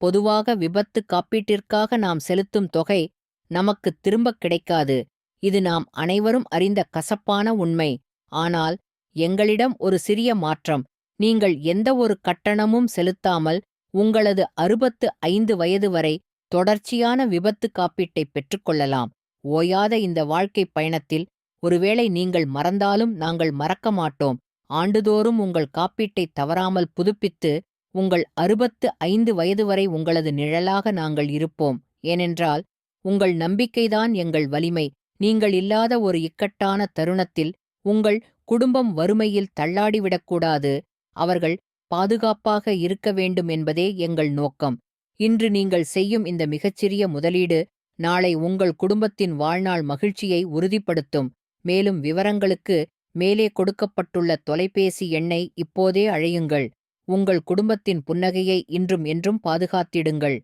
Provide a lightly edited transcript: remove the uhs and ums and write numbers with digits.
பொதுவாக விபத்து காப்பீட்டிற்காக நாம் செலுத்தும் தொகை நமக்குத் திரும்பக் கிடைக்காது. இது நாம் அனைவரும் அறிந்த கசப்பான உண்மை. ஆனால் எங்களிடம் ஒரு சிறிய மாற்றம். நீங்கள் எந்த ஒரு கட்டணமும் செலுத்தாமல் உங்களது 65 வயது வரை தொடர்ச்சியான விபத்து காப்பீட்டைப் பெற்றுக்கொள்ளலாம். ஓயாத இந்த வாழ்க்கைப் பயணத்தில் ஒருவேளை நீங்கள் மறந்தாலும் நாங்கள் மறக்க மாட்டோம். ஆண்டுதோறும் உங்கள் காப்பீட்டைத் தவறாமல் புதுப்பித்து உங்கள் 65 வயது வரை உங்களது நிழலாக நாங்கள் இருப்போம். ஏனென்றால் உங்கள் நம்பிக்கைதான் எங்கள் வலிமை. நீங்கள் இல்லாத ஒரு இக்கட்டான தருணத்தில் உங்கள் குடும்பம் வறுமையில் தள்ளாடிவிடக்கூடாது. அவர்கள் பாதுகாப்பாக இருக்க வேண்டும் என்பதே எங்கள் நோக்கம். இன்று நீங்கள் செய்யும் இந்த மிகச்சிறிய முதலீடு நாளை உங்கள் குடும்பத்தின் வாழ்நாள் மகிழ்ச்சியை உறுதிப்படுத்தும். மேலும் விவரங்களுக்கு மேலே கொடுக்கப்பட்டுள்ள தொலைபேசி எண்ணை இப்போதே அழையுங்கள். உங்கள் குடும்பத்தின் புன்னகையை இன்றும் என்றும் பாதுகாத்திடுங்கள்.